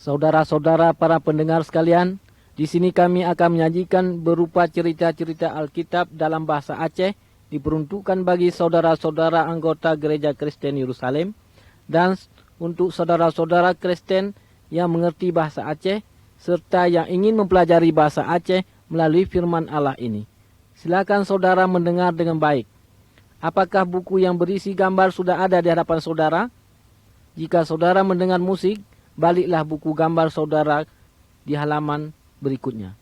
Saudara-saudara para pendengar sekalian, di sini kami akan menyajikan berupa cerita-cerita Alkitab dalam bahasa Aceh diperuntukkan bagi saudara-saudara anggota Gereja Kristen Yerusalem dan untuk saudara-saudara Kristen yang mengerti bahasa Aceh serta yang ingin mempelajari bahasa Aceh melalui firman Allah ini. Silakan saudara mendengar dengan baik. Apakah buku yang berisi gambar sudah ada di hadapan saudara? Jika saudara mendengar musik, baliklah buku gambar saudara di halaman berikutnya.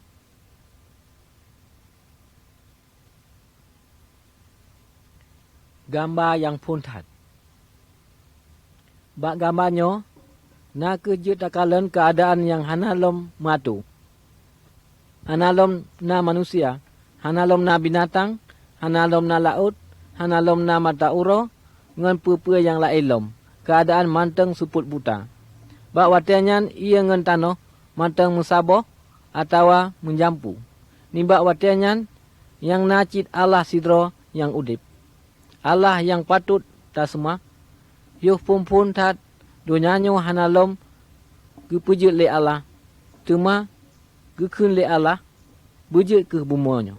Gambar yang puntat. Bak gambarnya, na kerja takalan keadaan yang hanalom matu. Hanalom na manusia, hanalom na binatang, hanalom na laut, hanalom na mata uro, ngan pupua yang lailom. Keadaan manteng suput buta. Bak watianyan ia ngan tanoh, manteng mensaboh, atau menjampu. Nimbak watianyan, yang nacit Allah sidro yang udip. Allah yang patut tak semua. Yuh pun tat, donyanyo hanalom, gepujut le Allah. Cuma, gekun le Allah, bujut ke bumonyo.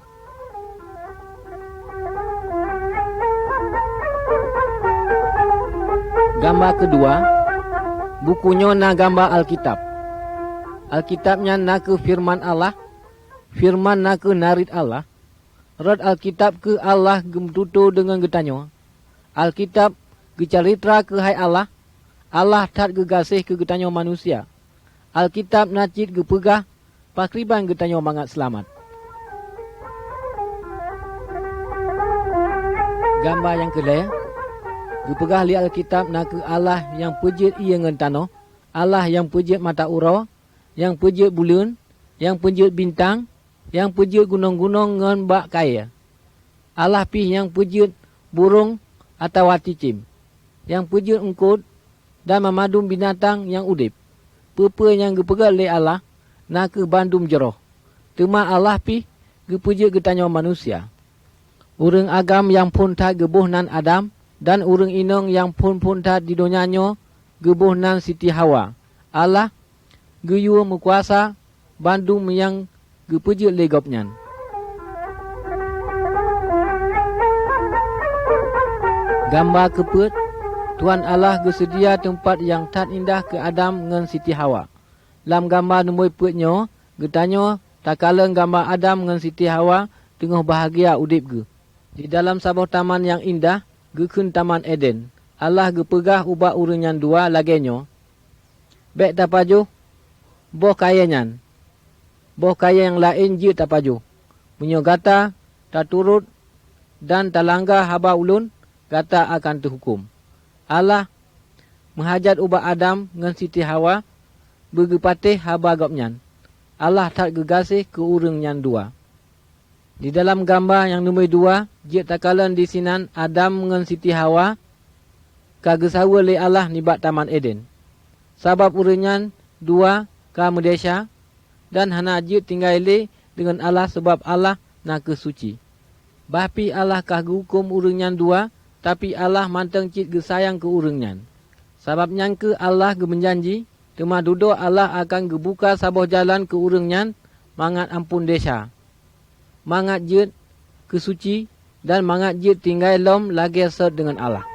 Gambar kedua, bukunya na gambar Alkitab. Alkitabnya na ke firman Allah, firman na ke narit Allah. Rod Alkitab ke Allah gemtutu dengan getanyo. Alkitab gecaritra ke hai Allah, Allah tat gegasih ke getanyo manusia. Alkitab nacit gepegah, pakriban getanyo mangat selamat. Gambar yang kedua, gepegah li Alkitab na ke Allah yang pejit ia ngan tanoh, Allah yang pejit mata uro, yang pejit bulan, yang pejit bintang, yang pejit gunung-gunung ngan bak kaya. Allah pi yang pejit burung atau cicim, yang pejit engkut dan memadum binatang yang udip. Pepe yang gepegah li Allah na ke bandum jeroh. Tema Allah pi gepejit getanyo manusia. Urang agam yang pun tak gebuh nan Adam, dan urang inong yang pun tat di donyanyo gebuh nan Siti Hawa. Allah geyu mukuasa bandung yang gepujut legopnyan. Gambar keput, Tuhan Allah gesedia tempat yang tat indah ke Adam ngan Siti Hawa. Dalam gambar nombor putnyo, getanyo takalang gambar Adam ngan Siti Hawa tengah bahagia udip ge. Di dalam sabuh taman yang indah, gekun taman Eden. Allah gepegah ubah urunyan dua lagenyo. Bek tapaju, boh kayanyan. Boh kaya yang lain je tapaju. Punyo gata, tak turut, dan talangga haba ulun, gata akan terhukum. Allah menghajat ubah Adam ngan Siti Hawa, bergepatih haba gopnyan. Allah tak gegasih ke urunyan dua. Di dalam gambar yang nombor dua, je takalan di sinan Adam ngan Siti Hawa kagesawa le Allah nibat taman Eden. Sabab urunyan dua ka medesya dan hana je tinggal le dengan Allah sebab Allah nak ke suci. Bapi Allah kah hukum urunyan dua, tapi Allah manteng cit gesayang ke urunyan. Sababnya ke Allah gemenjanji, tema duduk Allah akan gebuka sabuh jalan ke urunyan mangat ampun desa. Mangat je kesuci dan mangat je tinggal lom lagi set dengan Allah.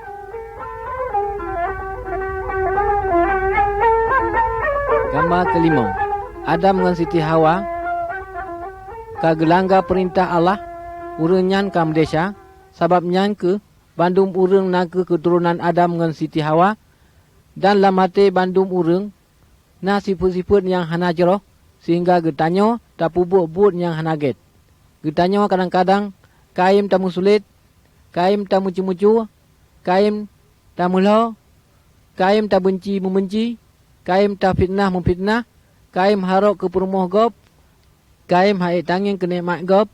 Gambar kelima, Adam dengan Siti Hawa kagelangga perintah Allah urunyan kam desa sababnya ke bandum urang na ke keturunan Adam dengan Siti Hawa dan lamate bandum urang na sifut-sifut yang hana jeroh sehingga getanyo tak pubuk but yang hana get. Getanyo kadang-kadang kaim tamu sulit, kaim tamu mucu-mucu, kaim tamu lo, kaim tak benci membenci, kaim tak fitnah memfitnah, kaim harok ke perumoh gop, kaim haik tangin ke nikmat gop,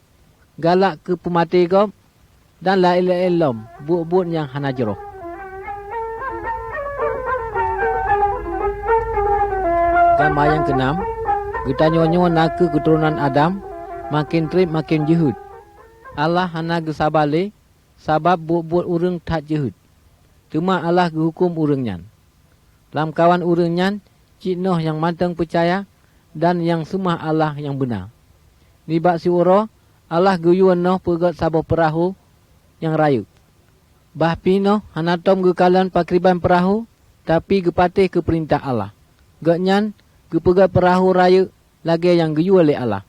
galak ke pemati gop, dan la ilaha illallah, but-but yang hana jeroh. Gambar yang keenam, getanyo nak ke keturunan Adam, makin trip makin jehud. Allah hana gesabale sabab buat urang tak jehud. Cuma Allah gehukum urangnya. Dalam kawan urangnya cik noh yang manteng percaya dan yang sembah Allah yang benar. Nibak si uro, Allah guyuan noh pegat sabah perahu yang rayu. Bahpi noh hanatom gekalan pakriban perahu, tapi gepatih ke perintah Allah. Gaknyan gepegat perahu rayu lagi yang guyuan oleh Allah.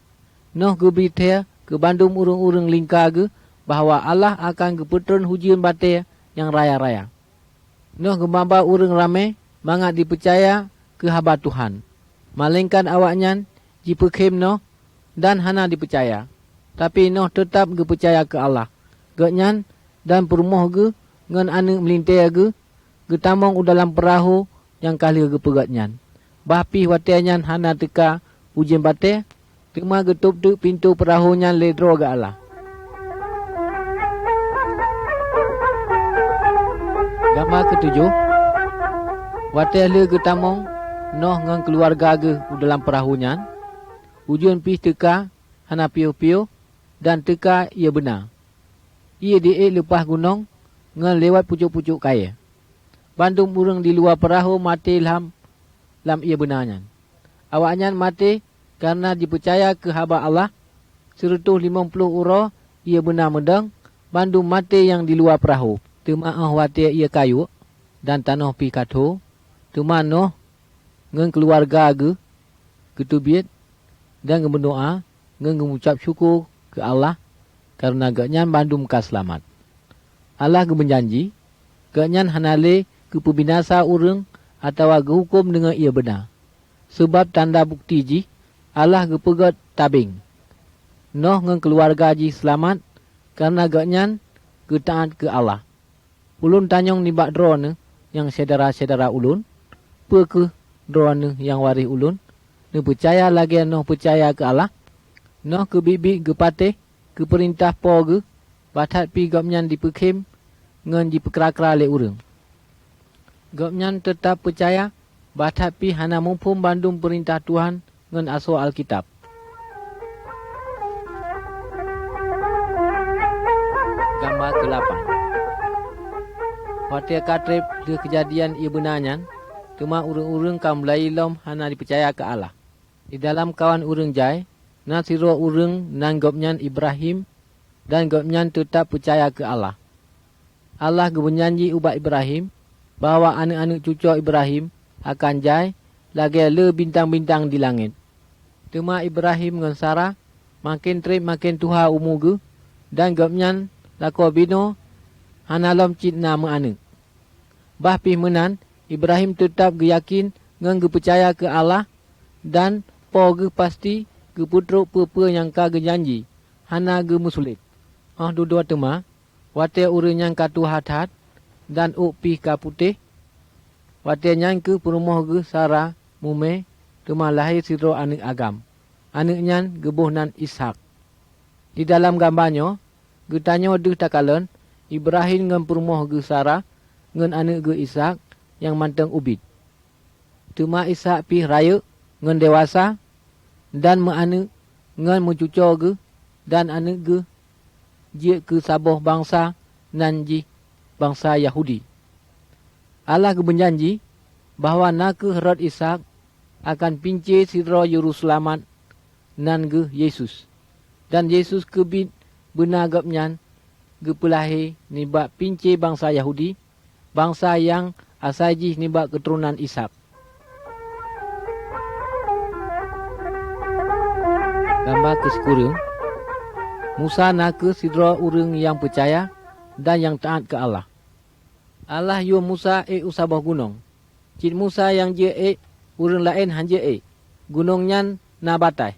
Noh gebiter ke bandum urung-urung lingkar ge, bahawa Allah akan gepetron hujian batir yang raya-raya. Noh gemamba urung ramai, mangat dipercaya ke haba Tuhan. Malingkan awaknyan, jipekim noh, dan hana dipercaya. Tapi noh tetap gepercaya ke Allah. Gaknyan, dan perumoh ge, ngan anu melintir ge, getamong dalam perahu yang kali gepegatnyan. Bahpi watianyan hana teka hujian batir, cuma getup tu pintu perahunya ledro ke Allah. Gambar ketujuh, wadah le getamong noh ngan keluarga ge dalam perahunya. Ujian pih teka hana piu-piu dan teka ia benar. Ia diik lepas gunung ngan lewat pucuk-pucuk kaya. Bandung urang di luar perahu mati lam ia benarnya. Awaknya mati karena dipercaya ke haba Allah. 150 uro ia benar mendang. Bandung mati yang di luar perahu. Temaah watia ia kayu dan tanah pi katho. Temanoh ngan keluarga ge ketubit dan berdoa ngan mengucap syukur ke Allah karena gaknyan bandum ka selamat. Allah ge menjanji gaknyan hanale ke pembinasa urang atau ge hukum dengan ia benar. Sebab tanda bukti ji Allah ge pegat tabing. Noh ngan keluarga ji selamat karena gaknyan ge taat ke Allah. Ulun tanyong nibak drone yang saudara-saudara ulun, pe drone yang waris ulun, ne percaya lagi noh percaya ke Allah, noh ke bibi ke patih, ke perintah po ge, batat pi gapnyan dipekim, ngan diperkera-kera le urang. Gapnyan tetap percaya, batat pi hana mumpum bandung perintah Tuhan ngan aso Alkitab. Gambar ke-8. Waktu katrip ke kejadian ia benarnya, cuma urang-urang kaum Melayu lom hana dipercaya ke Allah. Di dalam kawan urang jai, nan siro urang nan gopnyan Ibrahim dan gopnyan tetap percaya ke Allah. Allah berjanji ubat Ibrahim bahawa anak-anak cucu Ibrahim akan jai lagi le bintang-bintang di langit. Cuma Ibrahim ngan Sarah makin trip makin tuha umur ge dan gopnyan lako bino hana lom cit nama anak. Bahpi menan, Ibrahim tetap yakin ngan percaya ke Allah dan po ge pasti ge putruk pe-pe yang ka ge janji. Hana ge musulit. Dua tema, wate urang yang ka tuhat-hat dan upi ka putih. Wate yang ke perumoh ge Sarah mume tema lahir siro anak agam. Anaknya gebuhnan Ishak. Di dalam gambarnya, ge tanyo deh takalan Ibrahim ngan perumoh ge Sarah ngan anak ge Ishak yang manteng ubit. Cuma Ishak pi raya ngan dewasa dan anak ngan mencucu ge dan anak ge je ke saboh bangsa nan ji bangsa Yahudi. Allah ge berjanji bahawa nak ke herod Ishak akan pince siro Yerusalem nan ge Yesus. Dan Yesus kebit benar gapnyan gepelahi nibak pince bangsa Yahudi, bangsa yang asaji nibak keturunan Ishak. Gambar ke-10. Musa nak ke sidra urang yang percaya dan yang taat ke Allah. Allah yu Musa usabah gunung. Cik Musa yang je urang lain hanje gunungnya na batai.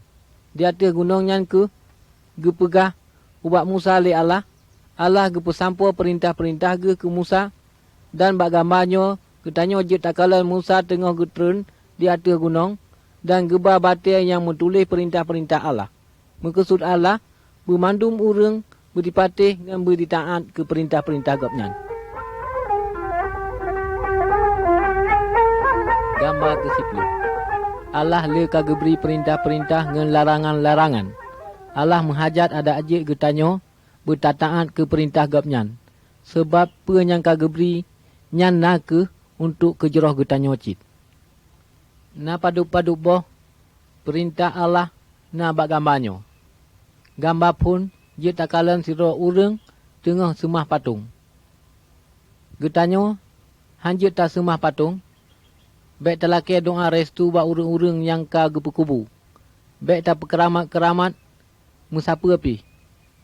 Dia te gunungnya ke gepegah ubat Musa le Allah. Allah gepesampo perintah-perintah ge ke Musa dan bak gambarnya ketanyo je takalan Musa tengah getrun di atas gunung dan geba batir yang menulis perintah-perintah Allah. Maksud Allah bermandum urang berdipatih dan berditaat ke perintah-perintah gapnyan. Gambar ke-10. Allah le kagak beri perintah-perintah ngan larangan-larangan. Allah menghajat ada ajik getanyo bertataat ke perintah gapnyan. Sebab penyang kagak beri nyan nak untuk kejeroh getanyo cit. na padu-padu boh perintah Allah na bak gambarnya. Gambar pun je takalan siro urang tengah semah patung. Getanyo hanjut tak semah patung. Bek telake doa restu bak urang-urang yang ka gepu-kubu. Bek tak perkeramat-keramat musapa api.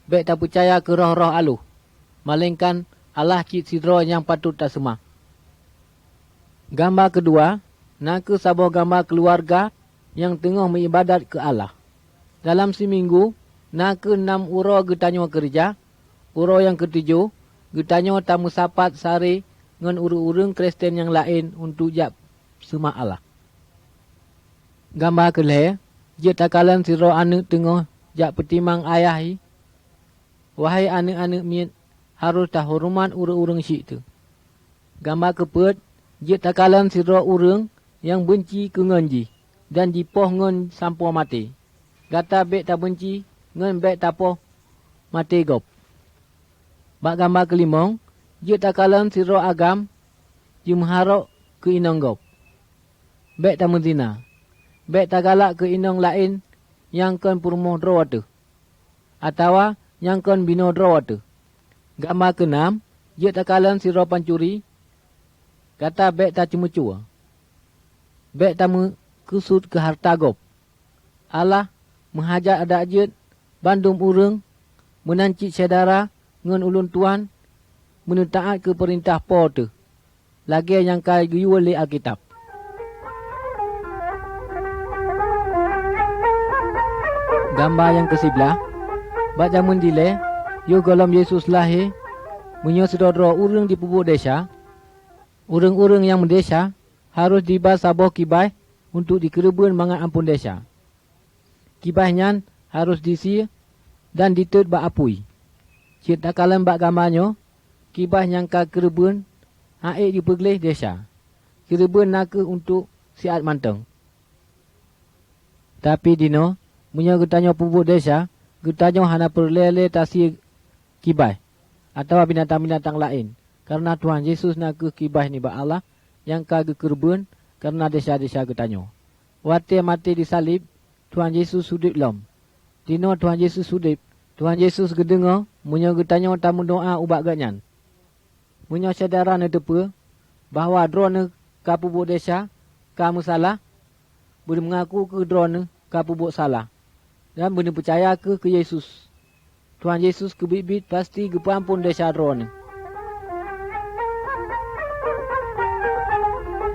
Bek tak percaya ke roh-roh aluh. Malingkan Allah cik sidro yang patut tak semah. Gambar kedua, nak ke sabuh gambar keluarga yang tengah mengibadat ke Allah. Dalam seminggu, nak ke 6 uro getanyo kerja. Uro yang ketujuh, getanyo tak musapat sari dengan urang-urang Kristen yang lain untuk jap semah Allah. Gambar kelih, je takalan siro anak tengah jak petimang ayahi. Wahai anak-anak miet, harus tak hormat urang-urang syik tu. Gambar kepet, je takalan siro urang yang benci ke ngenji dan jipoh ngen sampo mati. Gata bek tak benci, ngen bek tapoh mati gop. Bak gambar kelimong, je takalan siro agam, je mengharap ke inong gop. Bek tak menzina. Bek tak galak ke inong lain yang kan purmoh draw tu. Atawa yang kan bino draw tu. Gambar keenam, je takalan siro pancuri, kata bek tak cuma-cua. Bek tak kusut ke harta gop. Allah menghajat ada ajat bandum urang menancik saudara ngan ulun tuan menutaat ke perintah po tu. Lagi yang kai guyul li Alkitab. Gambar yang ke-11, bak zaman dile, yo golom Yesus lahir, menyo sedodro urang di pubuk desa. Urang-urang yang mendesa harus dibas saboh kibai untuk dikerebun mangat ampun desa. Kibahnya harus disi dan ditut bak apui. Cik takalan bak gambarnya, kibah yang ka kerebun haik dipegleh desa. Kerebun nak untuk siat manteng. Tapi dino, menyo getanyo pubuk desa, getanyo hana perlele tasi kibai atau binatang-binatang lain. Karena Tuhan Yesus nak ke kibah ni bak Allah yang ka kerebun karena desa-desa getanyo. Wate mati disalib, Tuhan Yesus sudip lom. Dino Tuhan Yesus sudip, Tuhan Yesus gedengo, menyo getanyo tamu doa ubak ganyan. Menyo saudara ne tepe, bahawa drone ka pubuk desa, kamu salah, boleh mengaku ke drone ka pubuk salah. Dan boleh percaya ke Yesus. Tuhan Yesus kebit-bit pasti gepampun desa drone.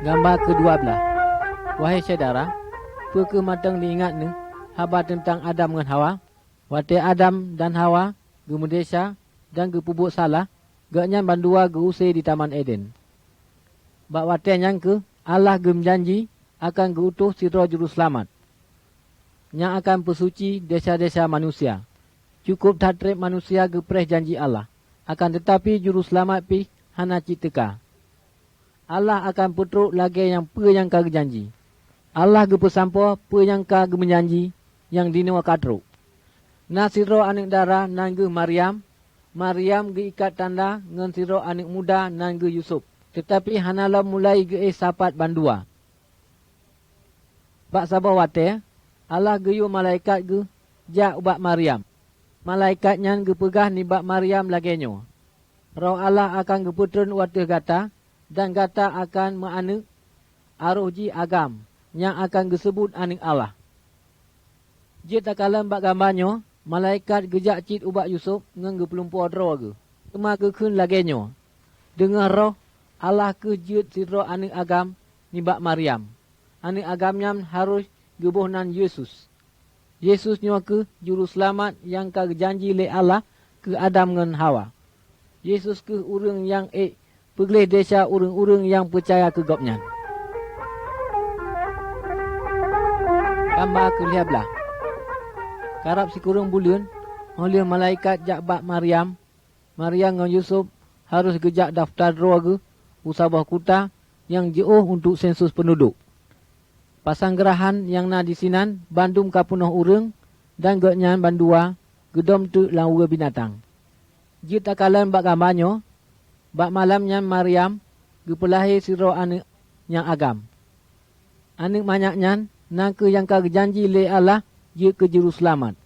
Gambar ke-12. Wahai saudara, perke matang diingat ni habar tentang Adam dengan Hawa. Wate Adam dan Hawa gemedesa dan gepubuk salah, gaknya bandua geusai di Taman Eden. Bak wate yang ke Allah gemjanji akan geutuh sira juru selamat yang akan pesuci desa-desa manusia. Cukup tak trep manusia gepreh janji Allah. Akan tetapi juru selamat pi hana citeka. Allah akan putruk lagi yang pe yang ka janji. Allah gepesampo pe yang ka gemenjanji yang dino katruk. Nasiro anak dara nangge Maryam. Maryam geikat tanda ngan siro anak muda nangge Yusuf. Tetapi hanalah mulai ge sapat bandua. Bak sabah wate, Allah geyu malaikat ge jak ubak Maryam. Malaikatnya gepegah ni bak Maryam lagenyo. Roh Allah akan geputren wateh gata dan gata akan meanek aruji agam yang akan disebut anak Allah. Jit takalan bak gambarnya, malaikat gejak cit ubak Yusuf ngan gepelumpur roh ge. Kema kekun lagenyo. Dengar roh Allah ke jit si roh anak agam ni bak Maryam. Anak agamnya harus gebuhnan Yesus. Yesus nyo ke juru selamat yang ka janji le Allah ke Adam ngan Hawa. Yesus ke urang yang pegleh desa urang-urang yang percaya ke gopnya. Gambar ke-15. Karab si kurang bulan, oleh malaikat jak bak Maryam. Maryam ngan Yusuf harus gejak daftar roh ke usabah kuta yang jauh untuk sensus penduduk. Pasang gerahan yang na di sinan bandum kapunoh urang dan gaknya bandua gedom tu lawa binatang. Jit takalan bak gambarnya, bak malamnya Maryam gepelahi siro anak yang agam. Anak manyaknya na ke yang ka janji le Allah je ke juru selamat.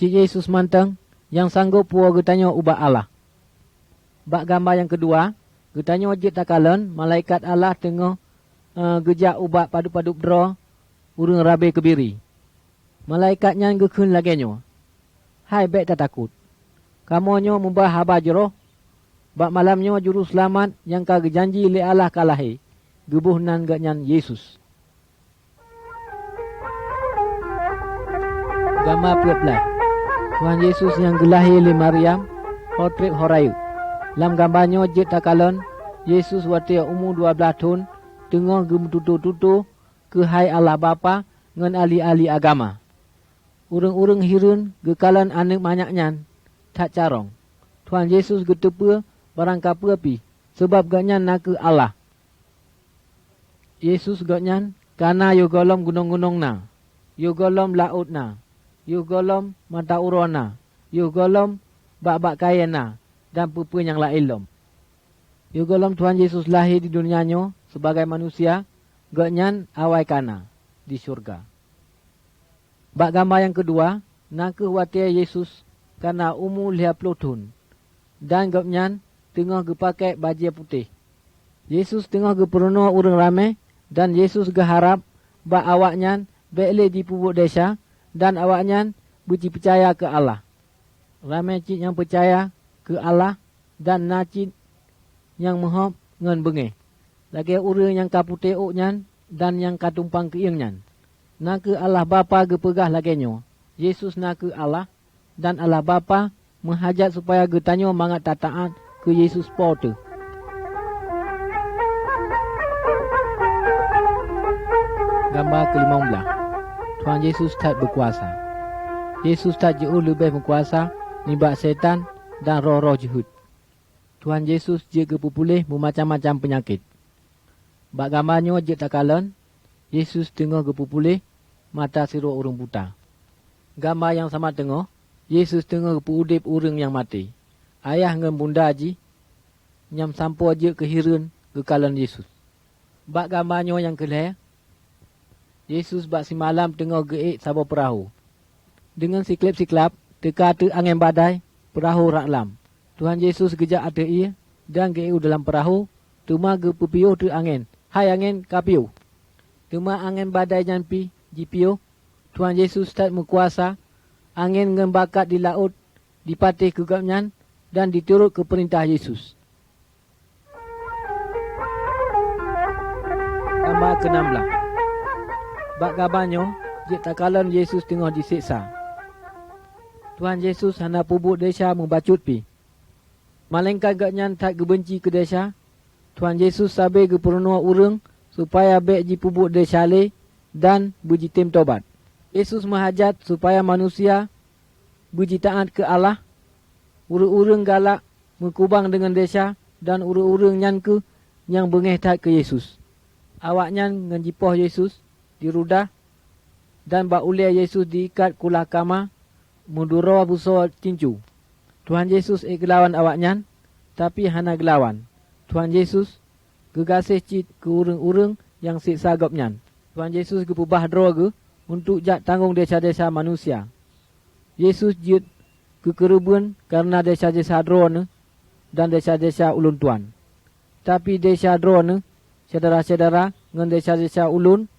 Cik Yesus manteng yang sanggup puas getanya ubah Allah. Bak gambar yang kedua, getanya je takalan malaikat Allah tengah gejak ubah padu-padu dra urang rabe kebiri. Malaikatnya gekun lagenyo. Hai baik tak takut. Kamonyo mubah haba jero. Bak malamnya juru selamat yang ka janji le Allah kalahi. Gebuh nan ganyan Yesus. Gambar 14. Tuhan Yesus yang gelahi le Maryam, portret horayu. Lam gambarnya je takalan Yesus watia umur 12 tahun tengah gemtutu-tutu ke hai Allah Bapa ngan ahli-ahli agama. Urang-urang hirun gekalan anak manyaknya tak carong. Tuhan Yesus getepa barang kapa api sebab ganyan nak ke Allah. Yesus ganyan kana yo golom gunung-gunung na, yo golom laut na, yo golom mata urona, yo golom bak-bak kaya na dan pupu yang la ilom. Yo golom Tuhan Yesus lahir di dunianyo sebagai manusia, ganyan awai kana di syurga. Bak gambar yang kedua, nak ke watia Yesus karena umur 50 tahun. Dan ganyan tengah gepakai baju putih. Yesus tengah geperono urang ramai dan Yesus geharap bak awaknya bele di pubuk desa dan awaknya buci percaya ke Allah. Ramai cik yang percaya ke Allah dan nacit yang mohop ngan bengeh. Lagi urang yang kaputih uknya dan yang katumpang keiangnya. Nak ke Allah Bapa gepegah lagenyo. Yesus nak ke Allah dan Allah Bapa menghajat supaya getanyo mangat tataan ke Yesus porte. Gambar ke-15. Tuhan Yesus tak berkuasa. Yesus tak jauh lebih berkuasa nibak setan dan roh-roh jahat. Tuhan Yesus je kepupulih memacam-macam penyakit. Bak gambarnya je takalan Yesus tengah kepupulih mata sirup urang buta. Gambar yang sama tengah, Yesus tengah kepuudip urang yang mati. Ayah ngan bunda ji, nyam sampo je kehiran kekalan Yesus. Bak gambarnya yang kelih, Yesus bak si malam tengah geik sabo perahu. Dengan siklap-siklap, teka te angin badai, perahu raklam. Tuhan Yesus gejak ate ia, dan geik dalam perahu, tuma ge pepiuh te angin. Hai angin kapiuh. Tuma angin badai jampi, jipiuh, Tuhan Yesus tak berkuasa, angin ngembakat di laut, dipatih kegapnya dan diturut ke perintah Yesus. Gambar ke-16. Bak gambarnya, jik takalan Yesus tengah disiksa. Tuhan Yesus hana pubuk desa membacut pi. Malangkan gaknya tak gebenci ke desa, Tuhan Yesus sabai ke perenua urang supaya baik ji pubuk desa le dan berjitim tobat. Yesus menghajat supaya manusia berji taat ke Allah. Urang-urang galak mengkubang dengan desa dan urang-urang nyanke yang bengeh tak ke Yesus. Awaknya ngenjipoh Yesus dirudah dan bak ulia Yesus diikat kulah kama mudura buso cincu. Tuhan Yesus gelawan awaknya tapi hana gelawan. Tuhan Yesus gegasih cit ke urang-urang yang siksa gopnya. Tuhan Yesus gepubah droga untuk jak tanggung desa-desa manusia. Yesus jut kekerubun karena desa-desa drone dan desa-desa ulun tuan. Tapi desa drone, saudara-saudara, ngan desa-desa ulun,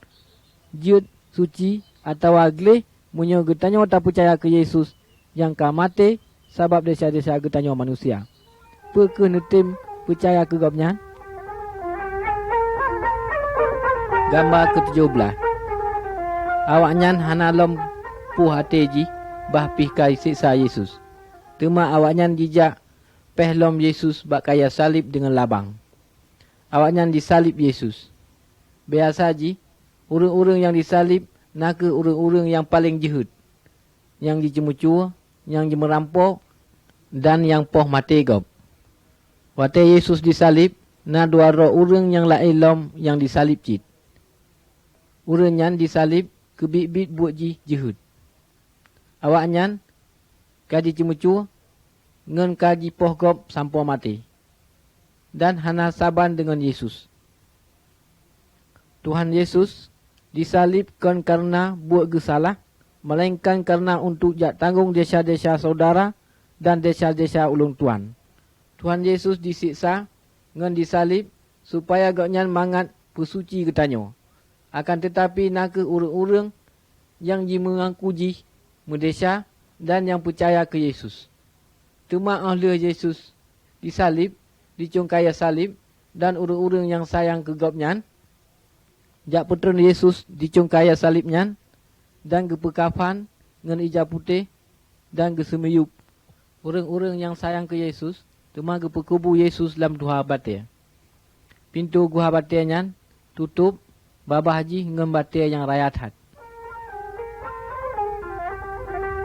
jut suci atau agleh, munyo getanyo tak percaya ke Yesus yang kamate sebab desa-desa getanyo manusia. Peke netim percaya ke gopnya. Gambar ke-17. Awaknya hana lom puh hati ji bah pihkai siksa Yesus. Tema awaknya jijak pehlom Yesus bak kaya salib dengan labang. Awaknya disalib Yesus. Biasa ji, urang-urang yang disalib nak ke urang-urang yang paling jahat. Yang dicemucua, yang dimerampok dan yang poh mati gop. Waktu Yesus disalib, na dua roh urang yang lain lom yang disalib cit. Urang yang disalib kebit-bit buat ji jahat. Awaknya kaji cemucu ngan kaji poh gop sampai mati. Dan hana saban dengan Yesus. Tuhan Yesus disalibkan karena buat gesalah, melainkan karena untuk jak tanggung desa-desa saudara dan desa-desa ulun Tuhan. Tuhan Yesus disiksa ngan disalib supaya gaknyan mangat pesuci getanyo. Akan tetapi nak ke urang-urang yang mengaku ji merdesa dan yang percaya ke Yesus. Cuma oleh Yesus disalib, dicungkaya salib, dan urang-urang yang sayang ke gapnyan, jak putern Yesus dicungkaya salibnyan, dan ke pekafan ngan ija putih, dan ke semeyup. Urang-urang yang sayang ke Yesus, cuma ke pekubu Yesus dalam duha batir. Pintu guha batir nyan tutup, babah haji ngan batir yang rayat hat.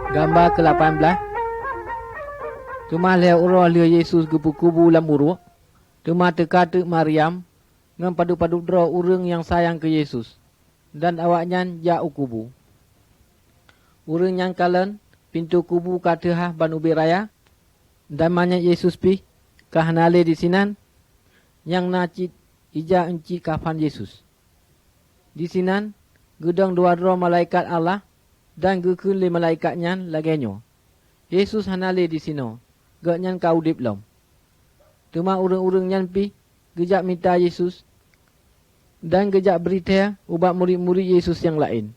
Gambar ke-18. Cuma lihat urang lihat Yesus ke pekubu dalam uruk. Cuma teka-tek Maryam ngan padu-padu draw urang yang sayang ke Yesus. Dan awaknya jak ukubu. Urang yang kalen pintu kubu katehah ban ubi raya. Dan banyak Yesus pi kahanale di sinan yang nacit ija enci kafan Yesus. Di sinan gedang dua malaikat Allah dan gekun le malaikatnya lagenyo. Yesus hanale di sino, gaknyan kau dip lom. Cuma urang-urang nyan pi gejak minta Yesus dan gejak berita ubat murid-murid Yesus yang lain.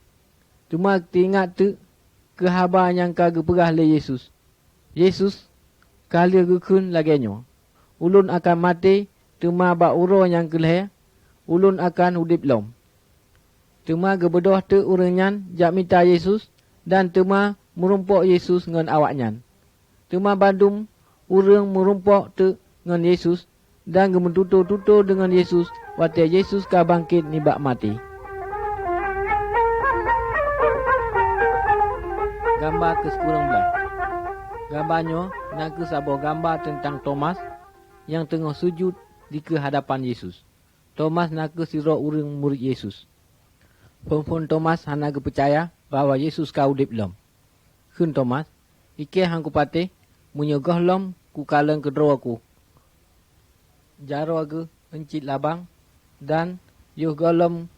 Cuma tingat tu kehabar yang kagak perah le Yesus. Yesus kali gekun lagenyo. Ulun akan mati, cuma bak uro yang keleh, ulun akan udip lom. Cuma gebedoh tu urangnya jak minta Yesus dan cuma merumpok Yesus ngan awaknya. Cuma bandum urang merumpok tu ngan Yesus dan gementutu-tutu dengan Yesus waktu Yesus ka bangkit nibak mati. Gambar ke-19. Gambarnya nak sebuah gambar tentang Thomas yang tengah sujud di kehadapan Yesus. Thomas nak siro urang murid Yesus. Pun Thomas hana percaya bahawa Yesus kau udip lom. Kun Thomas, ike hang ku patih menyegah lom ku kalang kedro aku. Jaro aku encit labang dan yuh golom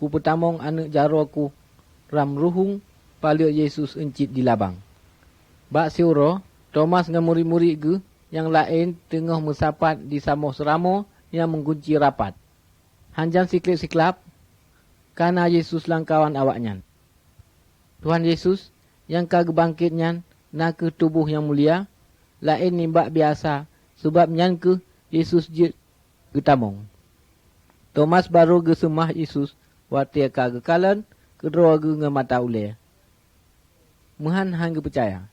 ku petamong anak jaro aku ram ruhung palia Yesus encit di labang. Bak siuro, Thomas dengan murid-murid ge yang lain tengah mensapat di samoh seramo yang menggunci rapat. Hanjang siklap-siklap karena Yesus langkawan awaknya. Tuhan Yesus yang kagak bangkitnya nak ke tubuh yang mulia, lain nimbak biasa sebab nyan ke Yesus je getamong. Thomas baru gesemah Yesus waktu kagak kalan kedua ge ngemata ule. Muhan hang percaya.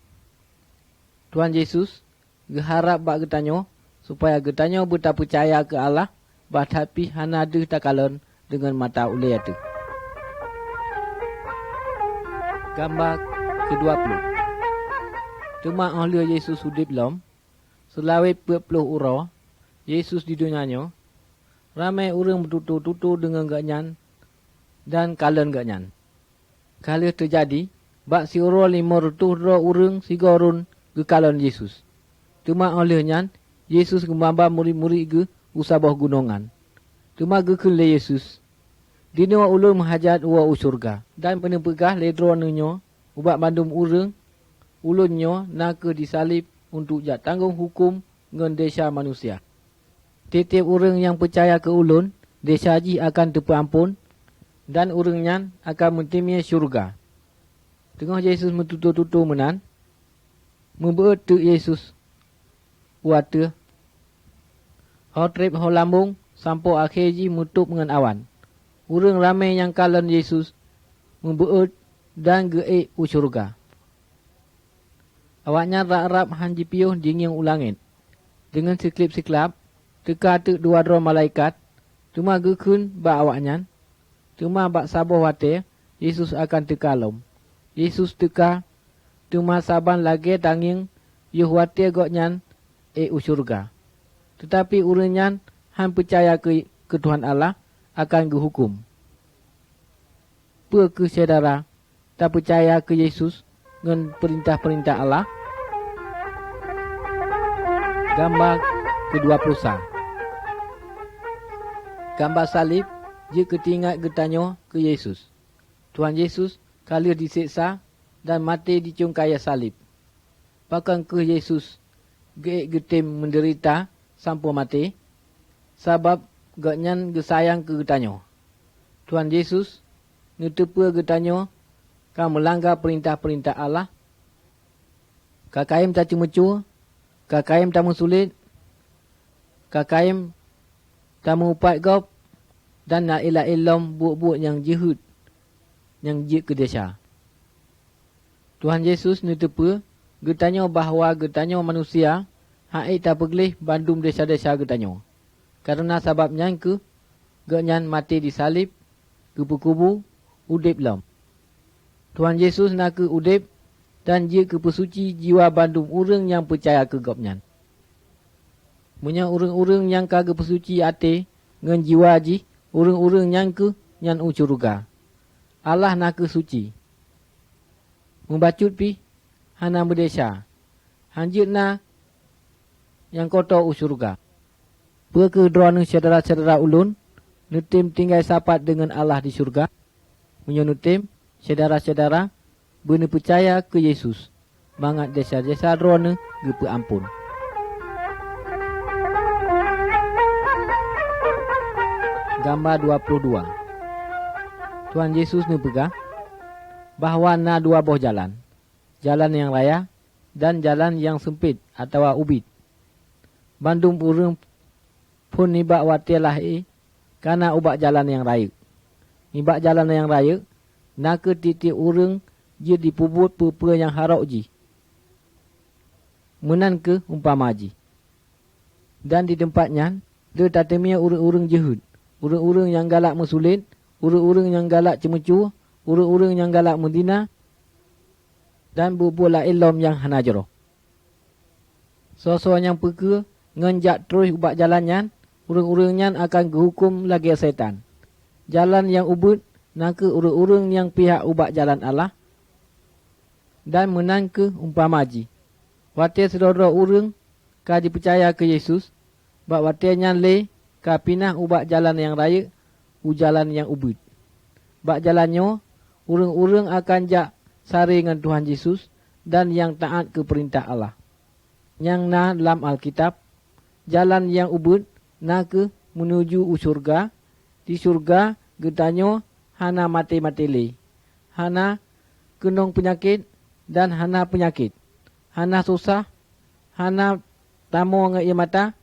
Tuhan Yesus geharap bak getanyo supaya getanyo berta percaya ke Allah batapi hana de takalan dengan mata ule itu. Gambar ke-20. Cuma oleh Yesus udip lom, selawat 40 uro, Yesus di dunianya, ramai orang bertutur-tutur dengan gaknyan dan kalen gaknyan. Kalau terjadi, bak si uro 500 orang sigorun ke kalen Yesus. Cuma olehnya, Yesus kembamba murid-murid ke usabah gunungan. Cuma gekele Yesus. Dino ulun menghajat uwa usurga. Dan penempegah ledro nenyo, ubat bandum urang, ulunnya nak disalib untuk jak tanggung hukum ngan desa manusia. Tiap orang yang percaya ke ulun, desa ji akan terpampun dan orangnya akan mentimia syurga. Tengah Yesus mentutur-tutur menan, membeut tu Yesus wata. Hotrip ho lambung sampai akhir ji mutup dengan awan. Urang ramai yang kalan Yesus membeut dan geek usyurga. Awaknya rak-rap hanji piuh dingin ulangit. Dengan siklip-siklap, teka tek dua malaikat, cuma gekun bak awaknya, cuma bak saboh wate, Yesus akan tekalom. Yesus teka, cuma saban lagi tanging, yuh wate goknyan, usyurga. Tetapi urangnya han percaya ke Tuhan Allah, akan dihukum. Apa ke saudara tak percaya ke Yesus dengan perintah-perintah Allah? Gambar ke-20. Gambar salib Dia ketingat getanyo ke Yesus. Tuhan Yesus kala diseksa dan mati di cungkaya salib. Pakan ke Yesus getim menderita sampai mati. Sebab gaknyan gesayang ke getanyo. Tuhan Yesus nutupa getanyo kan melanggar perintah-perintah Allah. Kakaim tak cuma-cuma, kakaim tak sulit, kakaim tak upat gop, dan nak elak-elom buat-buat yang jihud, yang jihud ke desa. Tuhan Yesus nutupa getanyo bahawa getanyo manusia hak tak pergelih bandum desa-desa getanyo. Karena sebabnya ke gaknyan mati disalib, kubu-kubu, udip lam. Tuhan Yesus nak ke udip dan dia ke pesuci jiwa bandum orang yang percaya ke gopnyan. Munya orang-orang yang kagak pesuci ate ngan jiwa ji, orang-orang yang ke nyan ucuruga. Allah nak ke suci. Membacut pi hana berdesa. Hanjit na yang kotor ucuruga. Perkedroan saudara-saudara ulun, nutim tinggal sapat dengan Allah di surga. Munya nutim saudara-saudara benar percaya ke Yesus. Bangat desa-desa drone gepe ampun. Gambar 22. Tuhan Yesus nepegah bahawa na dua boh jalan. Jalan yang raya dan jalan yang sempit atau ubit. Bandung urang pun nibak watilah karena ubak jalan yang raya. Nibak jalan yang raya nak ke titik urang dia dipubut pupua yang harok ji. Menan ke umpama ji. Dan di tempatnya, dia tatemia urang-urang jehud. Urang-urang yang galak mesulit, urang-urang yang galak cemucu, urang-urang yang galak mendina, dan bubula ilom yang hanajro. Sosok yang peka, ngenjak terus ubak jalannya, urang-urangnya akan dihukum lagi setan. Jalan yang ubut, nak ke urang-urang yang pihak ubak jalan Allah, dan menang ke umpama ji. Watir saudara urang ka dipercaya ke Yesus, bak watirnya le ka pinah ubak jalan yang raya, jalan yang ubud. Bak jalannya, urang-urang akan jak sari dengan Tuhan Yesus dan yang taat ke perintah Allah. Yang na dalam Alkitab, jalan yang ubud nak ke menuju surga. Di surga getanyo hana mati-mati le. Hana kenong penyakit dan hana penyakit. Hana susah, hana tamu ngai mata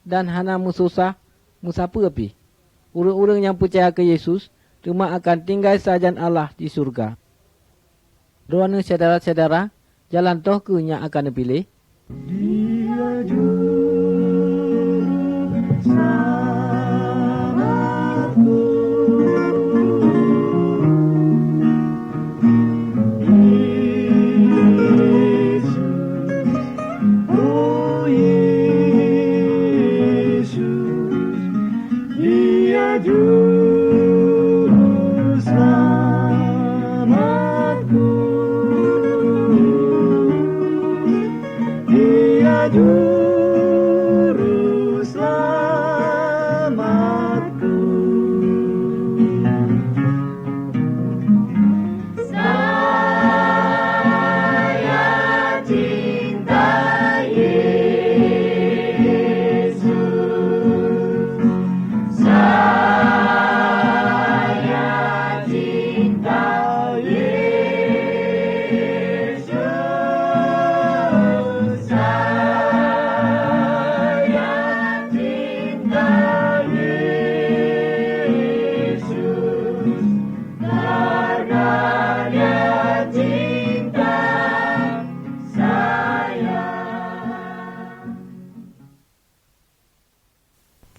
dan hana mususah musapa api. Urang-urang yang percaya ke Yesus cuma akan tinggal sajan Allah di surga. Doana saudara-saudara, jalan toh ke yang akan dipilih. Dia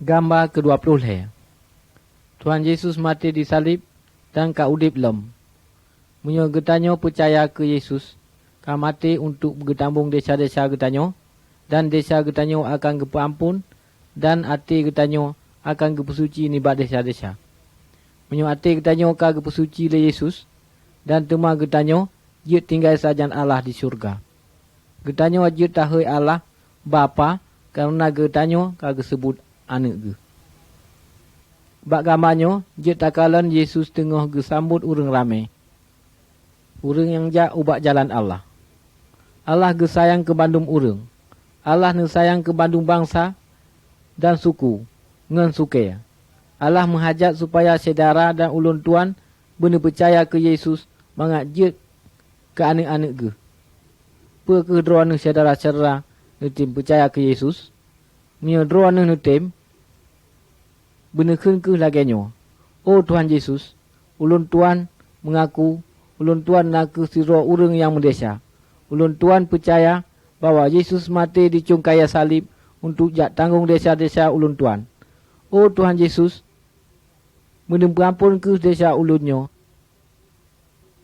Gambar ke-20. Tuhan Yesus mati di salib dan ka udip lem. Munyo getanyo percaya ke Yesus, ka mati untuk getambung desa-desa getanyo, dan desa getanyo akan gepampun, dan ati getanyo akan gepesuci nibat desa-desa. Munyo ati getanyo ka gepesuci le Yesus, dan tema getanyo jit tinggal sajan Allah di surga. Getanyo jit tahui Allah Bapa, karena getanyo ka gesebut anak ge. Bak gambarnya, je takalan Yesus tengah gesambut urang ramai. Urang yang jak ubak jalan Allah. Allah gesayang ke bandung urang. Allah nesayang ke bandung bangsa dan suku, ngan suke. Allah menghajat supaya saudara dan ulun tuan benar percaya ke Yesus mengajak ke anak-anak ke. Perkedruan saudara-saudara netim percaya ke Yesus, menyedruan netim benar ke laganya. Oh Tuhan Yesus, ulun tuan mengaku, ulun tuan nak ke siro urang yang mendesa. Ulun tuan percaya bahawa Yesus mati di cungkaya salib untuk jak tanggung desa-desa ulun tuan. Oh Tuhan Yesus, benar berampun ke desa ulunnya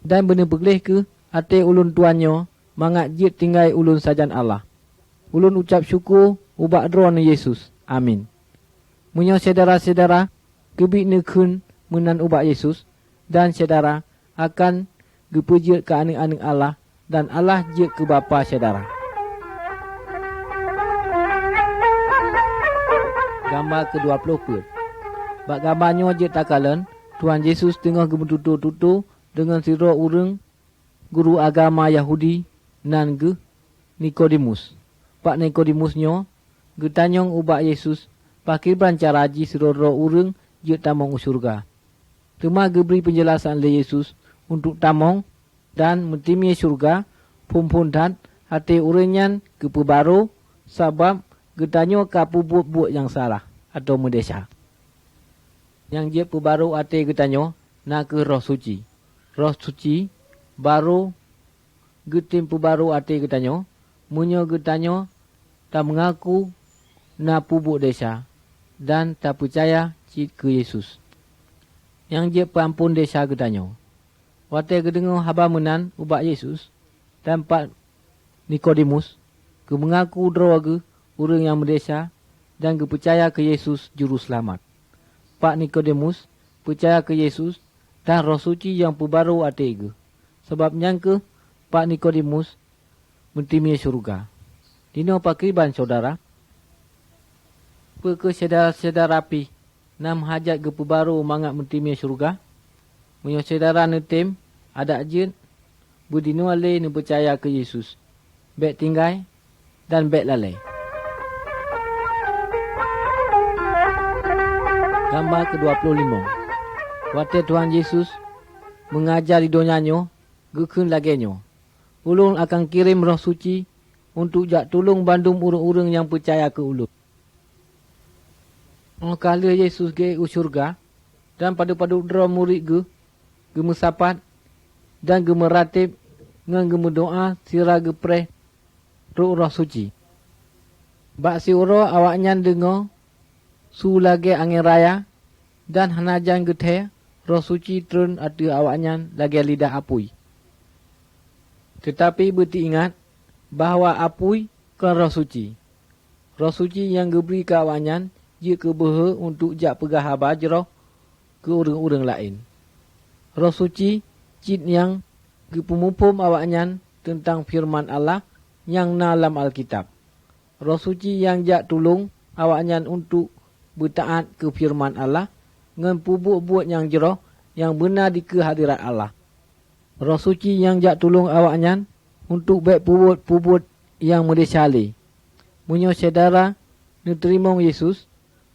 dan benar begleh ke hati ulun tuannya mangat jit tinggai ulun sajan Allah. Ulun ucap syukur ubak drone Yesus. Amin. Munyo saudara-saudara kebik nekun menan ubak Yesus dan saudara akan gepejit ke anak-anak Allah dan Allah jit ke bapa saudara. Gambar ke-20. Bak gambarnya je takalan, Tuhan Yesus tengah gemetutu-tutu dengan siro urang guru agama Yahudi nan ge Nikodemus. Pak Nikodemusnya getanyong ubak Yesus pakirban cara ji siro urang je tamong usurga. Tema geberi penjelasan le Yesus untuk tamong dan mentimi surga pun dan hati urenyan kepebaru sabab getanyo kapu buat yang salah atau mendesa. Yang je pebaru hati getanyo nak ke roh suci. Roh suci baru getim pebaru hati getanyo munyo getanyo tak mengaku na pubuk desa dan tak percaya cik ke Yesus. Yang je peampun desa getanyo. Wate gedengo haba menan ubak Yesus dan Pak Nikodemus ke mengaku droge urang yang mendesa dan ke percaya ke Yesus juru selamat. Pak Nikodemus percaya ke Yesus dan roh suci yang perbaru hati ke. Sebab nyangka Pak Nikodemus mentimi syurga. Dino pakriban saudara. Ke saudara-saudara api nam hajat ke perbaru mangat mentimi syurga. Menyo saudara netim ada jen budino ale ne percaya ke Yesus. Bek tinggai dan bek lalai. Gambar ke-25. Waktu Tuhan Yesus mengajar di dunianya, gekun lagenyo. Ulun akan kirim roh suci untuk jak tolong bandung urang-urang yang percaya ke ulun. Kala Yesus ke usurga dan pada dra murid ge mesapat dan ge meratib ngan ge mendoa sira ge preh roh suci. Bak si uro awaknya dengo su lagi angin raya dan hanajan gethe roh suci turun ati awaknya lagi lidah apui. Tetapi beti ingat bahawa apui kan roh suci. Roh suci yang geberi ke awaknya je ke beha untuk jak pegah habar jeroh ke urang-urang lain. Roh suci cit yang ke pemupum awaknya tentang firman Allah yang dalam Alkitab. Roh suci yang jak tolong awaknya untuk bertaat ke firman Allah ngan pubuk-buat yang jeroh yang benar di kehadirat Allah. Roh suci yang jak tolong awaknya untuk baik pubut-pubut yang mendesali. Munyo saudara neterima Yesus,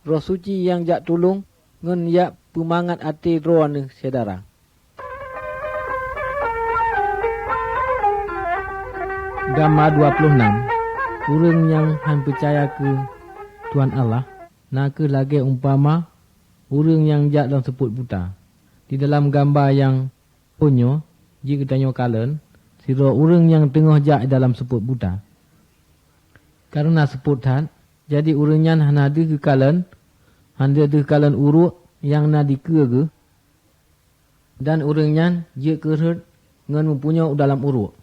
roh suci yang jak tolong ngan yak pemangat hati roh saudara. Gambar 26. Urang yang han percaya ke Tuhan Allah nak ke lagi umpama urang yang jak dalam seput buta. Di dalam gambar yang punyo, jika tanya kalen, siro urang yang tengah jak dalam seput buta. Karena seput han, jadi urangnya han ada ke kalen, han ada ke kalen uruk yang na dikege, dan urangnya je kerut ngan mempunyai dalam uruk.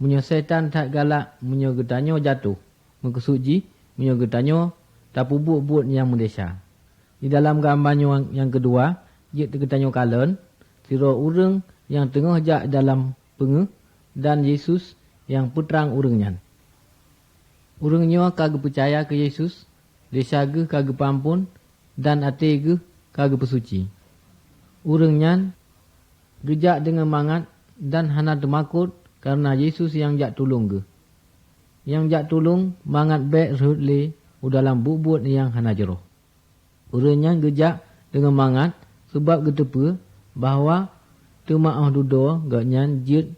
Munyo setan tak galak, munyo getanyo jatuh. Mengkesuji, munyo getanyo tak pubuk-buat yang mendesa. Di dalam gambarnya yang kedua, je getanyo kalen, siro urang yang tengah jak dalam pengeh dan Yesus yang putrang urangnya. Urangnya kagak percaya ke Yesus, desa ge kagak pampun dan ate ge kage pesuci. Urang nyan gejak dengan mangat dan hana temakut karena Yesus yang jak tulung ge. Yang jak tulung mangat bek rehut le dalam bubut yang hana jeroh. Urang nyan gejak dengan mangat sebab getepe bahawa temaah dudo gak nyan jit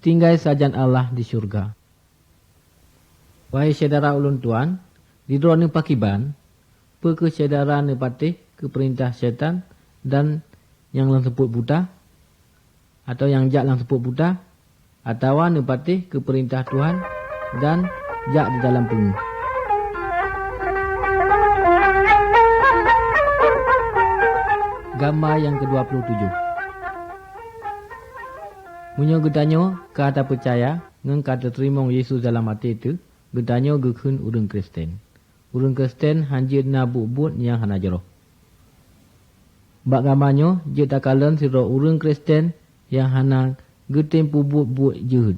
tinggai sajan Allah di syurga. Wahai saudara ulun tuan, di drone pakiban, ke saudara nepatih ke perintah syaitan dan yang lang sebut buta, atau yang jak lang sebut buta, atau nepatih ke perintah Tuhan dan jak di dalam pengu. Gambar yang ke-27. Munyo gedanyo kata percaya ngen kata terima Yesus dalam hati itu, gedanyo gekun urang Kristen. Urang Kristen hanjir na bubut yang hana jeroh. Bak gamanyo je takalan siro urang Kristen yang hana getem pubut-bubut jeut.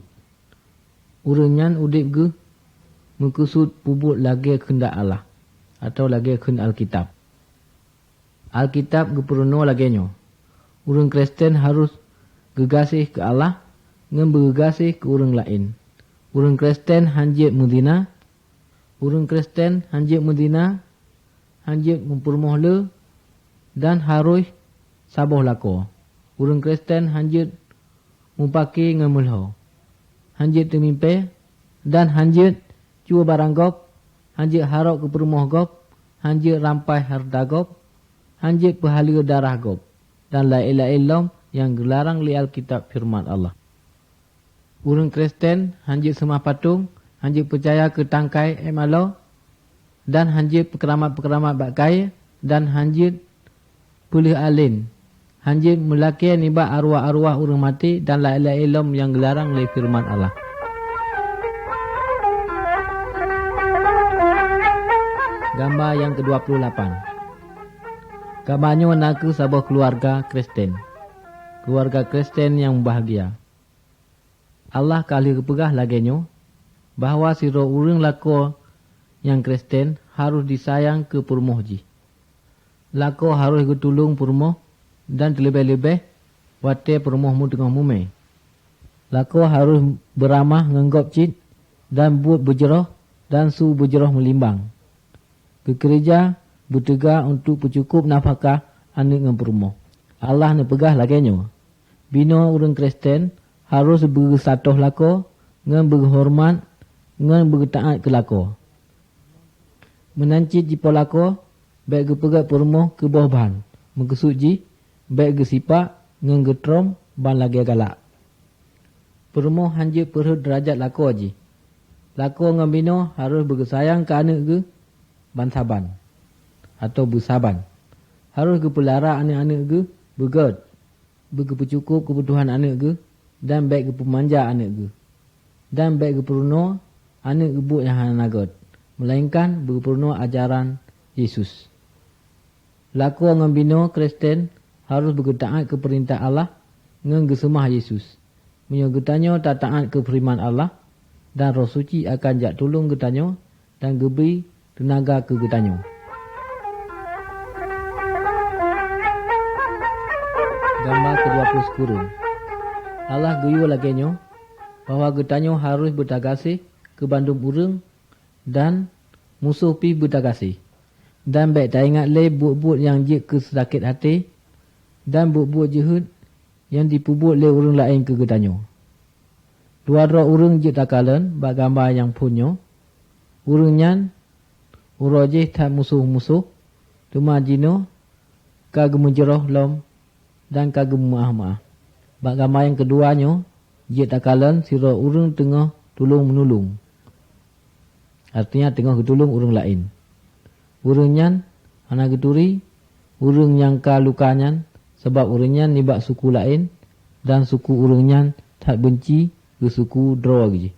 Urang nyan udip ge mengkusut pubut lagi kehendak Allah atau lagi kehendak Alkitab. Alkitab geperuno lagenyo. Urang Kristen harus gegasih ke Allah ngan bergasih ke urang lain. Urang Kristen hanjir mudina. Urang Kristen hanjir mudina, hanjir mempermoh le dan harus saboh lako. Urang Kristen hanjir mupaki ngan mulho. Hanjir temimpe dan hanjir cua barang gop, hanjir harok ke permoh gop, hanjir rampai harta gop, hanjir pehalia darah gop dan lain-lain lom yang gelarang li Alkitab firman Allah. Urang Kristen hanjir semah patung, hanjir percaya ke tangkai emalo dan hanjir pekeramat-pekeramat bakai dan hanjir pulih alin. Hanjir melaki niba arwah-arwah urang mati dan lain-lain lom yang gelarang li firman Allah. Gambar yang ke-28. Gambarnya menaku sebuah keluarga Kristen. Keluarga Kristen yang bahagia. Allah kali kepegah lagenyo bahawa siro urang lako yang Kristen harus disayang ke permohji. Lako harus getulung permoh dan terlebih-lebih wate permohmu tengah mume. Lako harus beramah ngenggop cit dan buat berjeroh dan su berjeroh melimbang. Bekerja bertega untuk pencukup nafkah anak ngan permoh. Allah ne pegah lagenyo. Bino urang Kristen harus bersatoh lako ngan berhormat ngan bertaat ke lako. Menancit jipo lako baik gepegat permoh ke bawah ban. Mengkesuji baik gesipak ngan getrom ban lagi galak. Permoh hanjir perut derajat lako ji. Lako ngan bino harus bergesayang ke anak ge ban saban atau bersaban. Harus gepelara anak-anak ge begat. Berkecukup kebutuhan anak ge dan baik kepemanja anak ge. Dan baik keperuno anak gebuk yang hana nagot. Melainkan berperuno ajaran Yesus. Lako ngan bino Kristen harus bertaat ke perintah Allah ngan gesemah Yesus. Menyo getanyo tak taat ke firman Allah dan Roh Suci akan jak tolong getanyo dan geberi tenaga ke getanyo. Gambar ke-20 kurun. Allah geyu lagenyo bahawa getanyo harus bertagasih ke bandung urang dan musuh pi bertagasih. Dan baik tak ingat le buat-buat yang jik ke sedakit hati dan buat-buat jehud yang dipubut le urang lain ke getanyo. Dua-dua urang jik takalan bak gambar yang punyo. Urang nyan urojih tak musuh-musuh cuma jino kagem menjeroh lom dan kagem maah-maah. Bak gambar yang keduanyo jik takalan siro urang tengah tolong menolong. Artinya tengah getulung urang lain. Urang nyan hana geturi, urang yang ka lukanyan sebab urang nyan nibak suku lain dan suku urang nyan tak benci ke suku Draw je.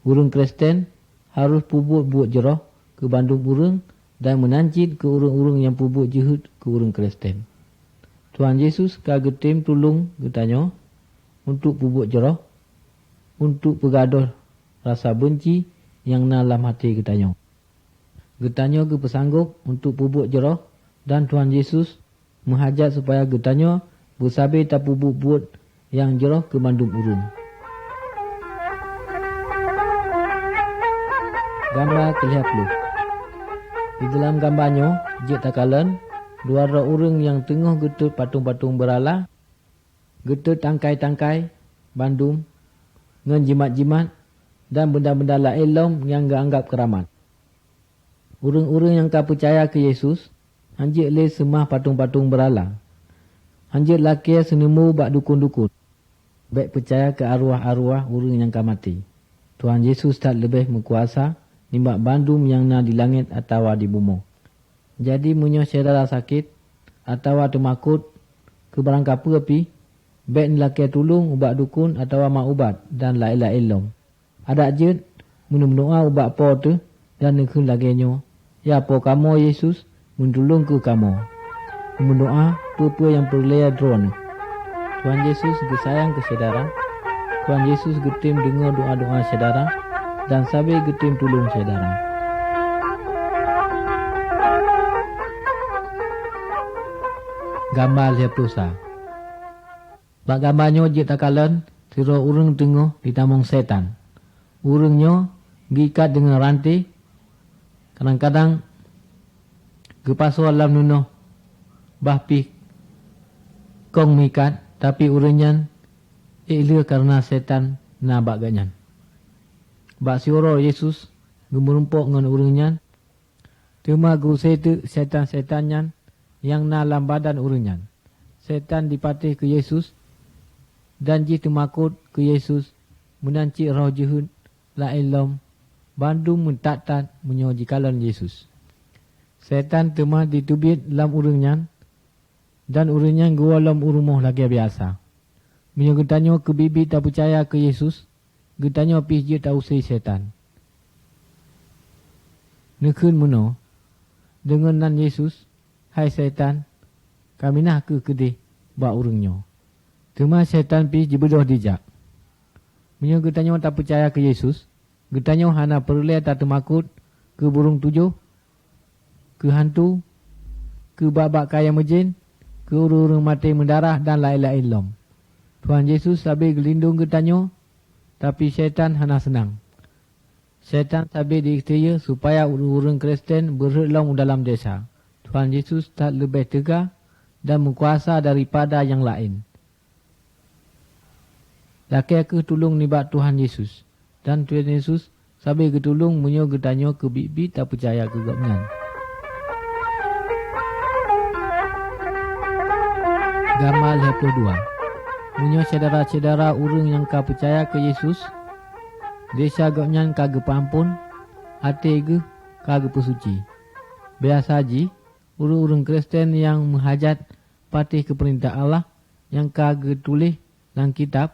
Urang Kristen harus pubut buat jeroh ke bandung urang dan menancit ke urang-urang yang pubut jehud ke urang Kristen. Tuhan Yesus kagetim tolong getanyo untuk pubut jeroh, untuk pegaduh rasa benci yang dalam hati getanyo. Getanyo ke pesanggup untuk pubut jeroh Dan Tuhan Yesus menghajat supaya getanyo bersabar tapu buat yang jeroh ke mandum urung. Gambar ke-20. Di dalam gambarnya, jik takalan, dua orang yang tengah getut patung-patung berala, getut tangkai-tangkai, bandum, ngan jimat-jimat, dan benda-benda lain yang dianggap keramat. Orang-orang yang tak percaya ke Yesus, anjir le semah patung-patung berala. Anjir laki senemu bak dukun-dukun. Baik percaya ke arwah-arwah orang yang mati. Tuhan Yesus tak lebih berkuasa nimbak bandum yang na di langit atau di bumi. Jadi munyo saudara sakit atau termakut ke barang kapa api, baik laki tolong ubak dukun atau mak ubat dan lain-lain lom. Ada je mendoa ubak po tu dan nekun laginyo. Ya po kamu Yesus mendulung ke kamu. Mendoa apa yang perlu drone. Tuhan Yesus gesayang ke saudara. Tuhan Yesus getim dengar doa-doa saudara dan sabi getim tolong saudara. Gambar lepusa. Bak gambarnya jik takalan tiro urang tengah ditamong setan. Urangnya gikat dengan rantai. Kadang-kadang gepaso alam nuno bahpi kong mikat tapi urangnya ilir karena setan na bak ganyan. Bak sioro Yesus gemerumpok ngan urangnya. Cuma guru setan-setannya yang na dalam badan urangnya. Setan dipatih ke Yesus dan ji temakut ke Yesus menanci roh jehud la ilom bandung mentat-tat menyoji kalan Yesus. Setan temah ditubit dalam urangnya dan urangnya gua dalam urumuh lagi biasa. Menyo getanyo ke bibi tak percaya ke Yesus, getanyo pih je tak usai setan. Nekun meno dengan nan Yesus, hai setan, kami nak ke kedih bak urangnya. Cuma setan pih je bedoh dijak. Menyo getanyo tak percaya ke Yesus, getanyo hana perle tak temakut ke burung tujuh, ke hantu, ke babak kaya mejin, ke urung-urung mati mendarah dan lain-lain lom. Tuhan Yesus sabi gelindung getanyo, tapi setan hana senang. Setan sabi diikhtiar supaya urung-urung Kristen berhelong dalam desa. Tuhan Yesus tak lebih tegak dan berkuasa daripada yang lain. Laki aku tolong nibat Tuhan Yesus. Dan Tuhan Yesus sabi getulung menyo getanyo ke bibi tak percaya ke gapngan. Gambar 22. Menyo saudara-saudara urang yang ka percaya ke Yesus, desa gapnyan kage pampun, hati ge kage pesuci. Biasa ji, urang-urang Kristen yang menghajat patih ke perintah Allah yang kage tulis dalam kitab,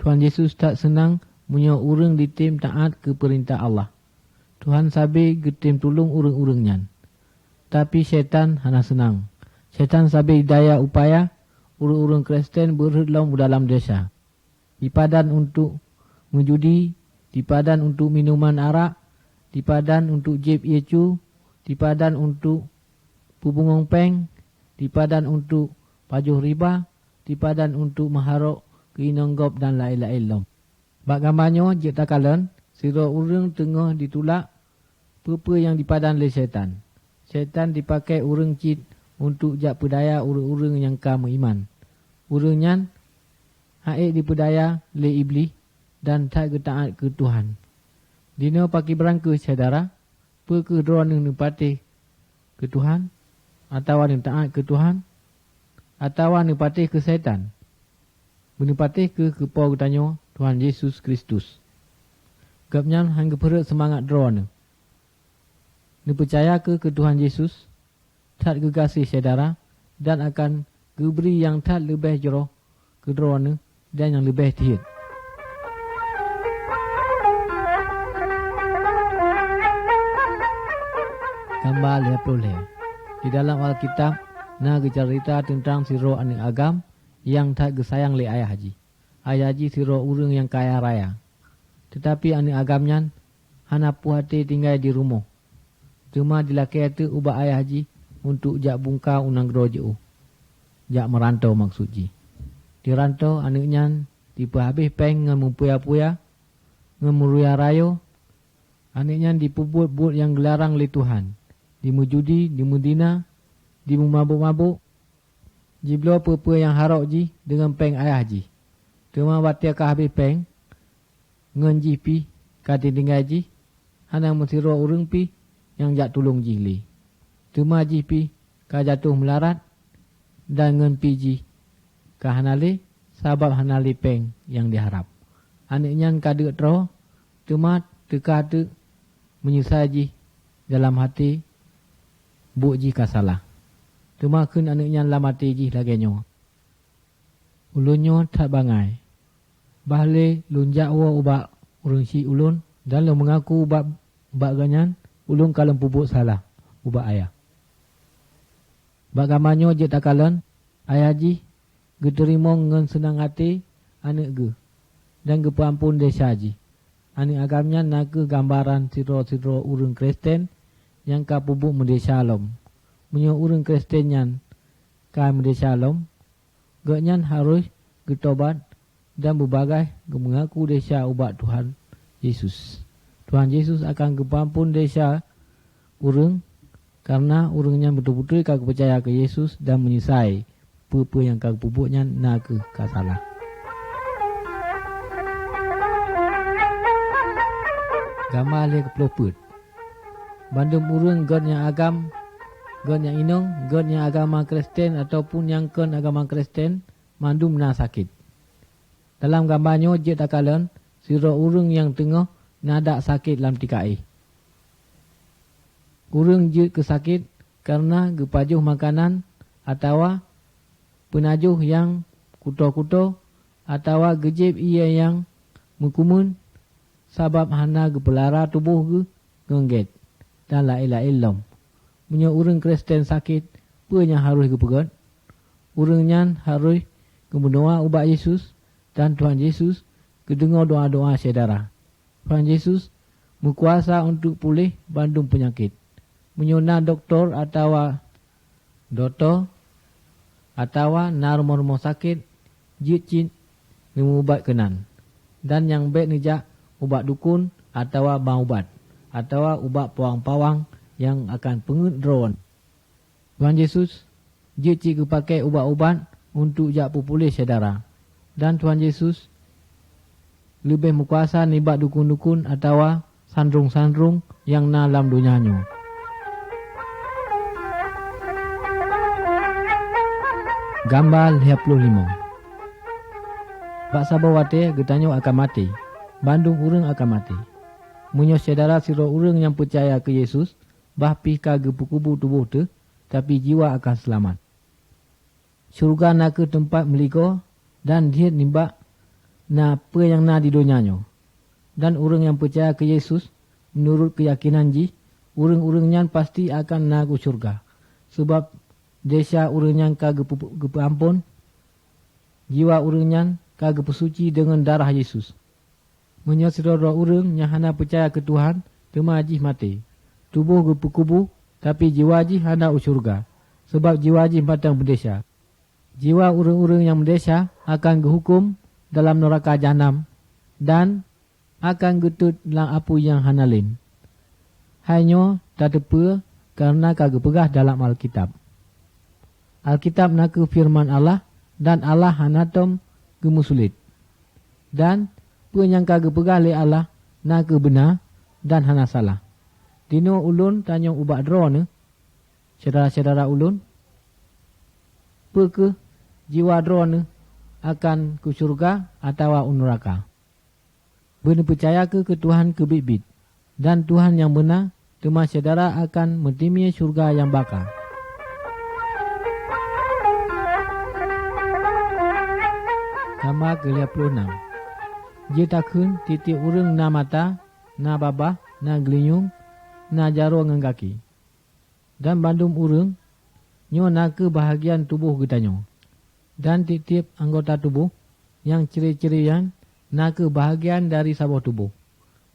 Tuhan Yesus tak senang menyo urang ditim taat ke perintah Allah. Tuhan sabi getim tolong urang-urangnya. Tapi setan hana senang. Setan sabi daya upaya urang-urang Kristen berhelong dalam desa. Dipadan untuk menjudi, dipadan untuk minuman arak, dipadan untuk jeb yecu, dipadan untuk pubungong peng, dipadan untuk pajuh riba, dipadan untuk maharok, keinonggop dan lain-lain lom. Bak gambarnya jek takalan, siro urang tengah ditulak, apa yang dipadan oleh setan. Setan dipakai urang cit untuk jak pedaya urang-urang yang kamu iman. Urangnya haik dipedaya oleh iblis dan tak ketaat ke Tuhan. Dino pakai berangka saudara, apa ke drone yang nepatih ke Tuhan, atau yang taat ke Tuhan, atau yang nepatih ke setan. Menepatih ke kepau tanya Tuhan Yesus Kristus. Gapnya hangga perut semangat drone. Ni percaya ke Tuhan Yesus, tak kekasih saudara, dan akan geberi yang tak lebih jeroh ke drone dan yang lebih tihit. Gambar 20. Di dalam Alkitab, na cerita tentang siro aning agam yang tak gesayang le ayah haji. Ayah haji siro urang yang kaya raya. Tetapi aning agamnya hana puhati tinggal di rumah. Cuma dilaki itu ubah ayah haji untuk jak bungkau unang gerojo. Jak merantau maksud ji. Di rantau anaknya tipe habis peng ngan mempuya-puya, ngan meruya rayo. Anaknya dipubut-but yang gelarang oleh Tuhan. Dimujudi, dimudina, dimumabuk-mabuk. Jiblo apa-apa yang harok ji dengan peng ayah ji. Cuma batia ka habis peng, ngan ji pi, kati tinggal ji, hana mesiro urung pi, yang jak tulung ji li. Cuma ji pi, ka jatuh melarat, dan ngan pi ji, ka hanali, sabab hanali peng yang diharap. Anaknya kada tro, cuma teka tu menyesal ji dalam hati, buk ji ka salah. Cuma kun anaknya lamati ji lagenyo. Ulunyo tak bangai. Bahle lunjak wa ubak urung si ulun dan lo mengaku ubak ganyan ulun kalem pubuk salah ubak ayah. Bagamanyo je takalan ayah ji geterimo ngan senang hati anak ge dan gepampun desa ji. Anak agamnya nak ke gambaran siro-siro urung Kristen yang ka pubuk mendesa lom. Menyo urung Kristenyan ka mendesa lom, genyan harus getobat dan berbagai mengaku desa ubat Tuhan Yesus. Tuhan Yesus akan kepampun desa urung karena urungnya betul-betul kagak percaya ke Yesus dan menyesai apa yang kagak pupuknya nak ke kasalah. Gambar le keploput. Bandum urung god yang agam, god yang inong, god yang agama Kristen ataupun yang ken agama Kristen mandum na sakit. Dalam gambarnya je takalan siro urung yang tengah nadak sakit dalam tikai. Urung je kesakit karena gepajuh makanan atau penajuh yang kuto-kuto atau gejib ia yang mekumun sabab hana gepelara tubuh ge ngengget dan la-ila ilom. Punya urung Kristen sakit punya harus gepegat. Urungnya harus kemendoa ubat Yesus dan Tuhan Yesus kedengar doa-doa saudara. Tuhan Yesus berkuasa untuk pulih bandung penyakit. Menyona doktor atau na rumah-rumah sakit jit-jit mengubat kenan. Dan yang baik nijak ubat dukun atau bang ubat atau ubat pawang-pawang yang akan pengedron. Tuhan Yesus jit-jit kepakai ubat-ubat untuk jak pulih saudara. Dan Tuhan Yesus lebih berkuasa nibat dukun-dukun atau sandrung-sandrung yang na dalam dunianya. Gambar 55. Bak sabawate getanyo akan mati. Bandung urang akan mati. Munyo saudara siro urang yang percaya ke Yesus, bah pika gepukubu tubuh tu, tapi jiwa akan selamat. Syurga nak ke tempat meliko dan dia nimba na apa yang na di dunianya. Dan orang yang percaya ke Yesus menurut keyakinan ji, orang-orangnya pasti akan na ke syurga. Sebab desa orangnya ka gepampun, jiwa orangnya ka gepesuci dengan darah Yesus. Menyesirora orang yang hana percaya ke Tuhan, cuma ji mati. Tubuh gepukubu, tapi jiwa ji hana ke syurga. Sebab jiwa ji batang berdesa. Jiwa orang-orang yang berdesa akan dihukum dalam neraka jahanam dan akan getut dalam apu yang hanalin. Hanya tak tepa karena kagak pegah dalam Alkitab. Alkitab nak firman Allah dan Allah hanatom gemusulit. Dan yang kagak pegah le Allah nak benar dan hana salah. Dino ulun tanya ubat drone, saudara-saudara ulun, ke jiwa drone akan ke syurga atau neraka. Benar percaya ke Tuhan ke bibit dan Tuhan yang benar, cuma saudara akan mentimia syurga yang bakal. Gambar ke-56. Dia takun titik urang na mata, na babah, na gelinyung, na jaro ngan kaki. Dan bandum urang nyo na ke bahagian tubuh getanyo. Dan tiap anggota tubuh yang ciri-cirian na ke bahagian dari sabuh tubuh.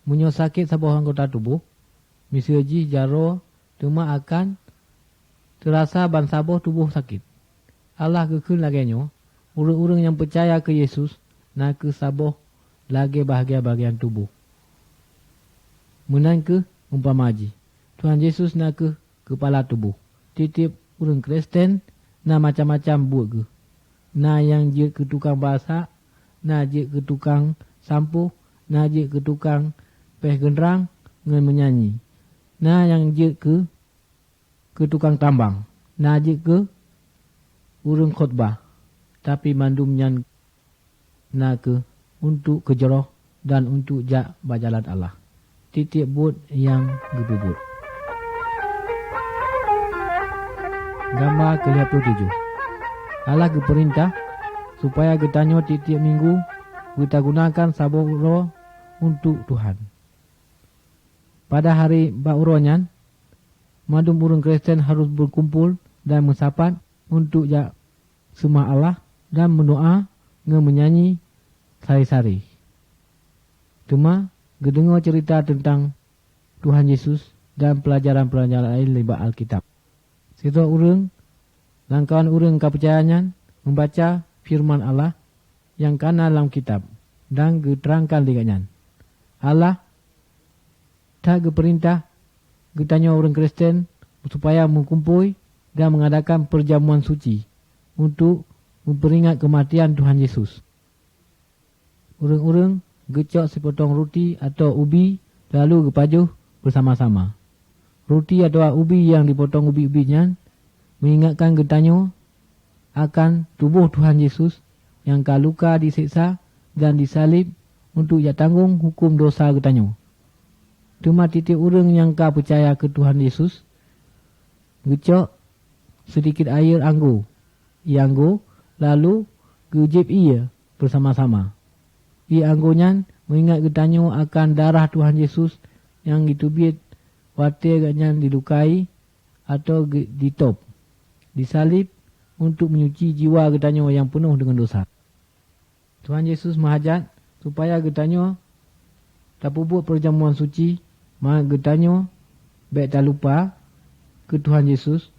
Munyo sakit sabuh anggota tubuh, misalji jaro cuma akan terasa ban saboh tubuh sakit. Allah kekun lagenyo, urang-urang yang percaya ke Yesus na ke saboh lagi bahagian tubuh. Menan ke umpama haji. Tuhan Yesus na ke kepala tubuh. Titip urang Kristen na macam-macam buat ke. Na yang je ke tukang bahasa, na je ke tukang sampuh, na je ke tukang peh genderang ngan menyanyi. Na yang je ke tukang tambang, na je ke urang khotbah. Tapi mandum nyan na ke untuk kejeroh dan untuk jak bajalan Allah. Titik buat yang gebubut. Gambar ke-57. Allah keperintah supaya getanyo titik minggu kita gunakan sabuk roh untuk Tuhan. Pada hari bauronyan, madum urang Kristen harus berkumpul dan mensapat untuk jak sembah Allah dan mendoa nge menyanyi sari-sari. Cuma gedengar cerita tentang Tuhan Yesus dan pelajaran-pelajaran lain libat Alkitab. Sito urang dan kawan urang kepercayaannya membaca firman Allah yang kana dalam kitab dan diterangkan dengannya. Allah tak geperintah getanya orang Kristen supaya mengumpul dan mengadakan perjamuan suci untuk memperingat kematian Tuhan Yesus. Urang-urang gecok sepotong roti atau ubi lalu gepajuh bersama-sama. Roti atau ubi yang dipotong ubi-ubinya mengingatkan getanyo akan tubuh Tuhan Yesus yang kaluka disiksa dan disalib untuk ia tanggung hukum dosa getanyo. Cuma titik urang yang ka percaya ke Tuhan Yesus gecok sedikit air anggur. Ia anggur lalu gejip ia bersama-sama. Ia anggurnya mengingat getanyo akan darah Tuhan Yesus yang ditubit watir agaknya dilukai atau ditop, disalib untuk menyuci jiwa getanyo yang penuh dengan dosa. Tuhan Yesus menghajat supaya getanyo tak buat perjamuan suci, maka getanyo baik tak lupa ke Tuhan Yesus.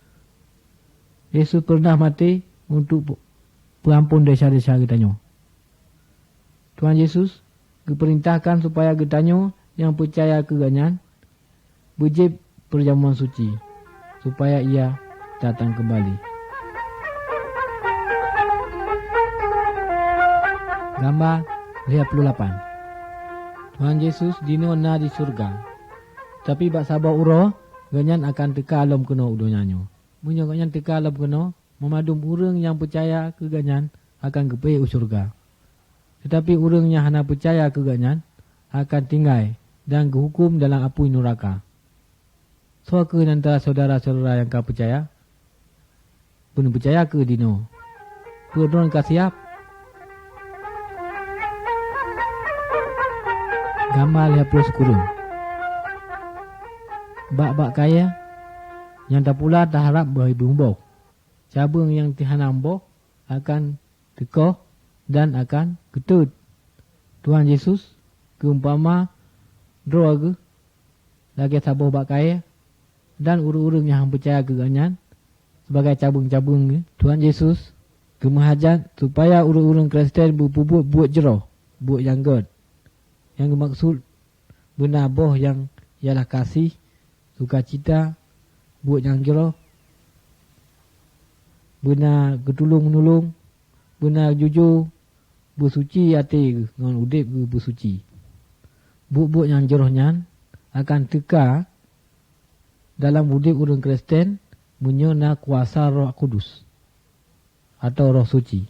Yesus pernah mati untuk perampun dosa-dosa getanyo. Tuhan Yesus diperintahkan supaya getanyo yang percaya ke ganyan berjib perjamuan suci supaya ia datang kembali. Gambar 58. Tuhan Yesus dino na di surga. Tapi bak sabar uro ganyan akan teka alam kena udonyanyo. Munyo ganyan teka alam kena memadum urang yang percaya ke ganyan akan kepe surga. Tetapi urang yang hana percaya ke ganyan akan tinggal dan dihukum dalam api neraka. So ke antara saudara-saudara yang kau percaya? Pun percaya ke dino? Perdon kau siap? Gambar 50 kurung. Bak-bak kaya yang tak pula tak harap berhibung-bok. Cabang yang tihanam bok akan tekoh dan akan ketut. Tuhan Yesus keumpama doa ke lagi sabuh bak kaya dan urang-urang yang percaya ke ganyan sebagai cabang-cabang Tuhan Yesus kemahajat supaya urang-urang Kristen buat jeroh, buat yang God. Yang bermaksud benar boh yang ialah kasih, sukacita, buat yang jeroh, benar ketulung-menulung, benar jujur, bersuci hati dengan udip bersuci. Buat yang jerohnya akan teka dalam udip urang Kristen menyena kuasa Roh Kudus atau Roh Suci.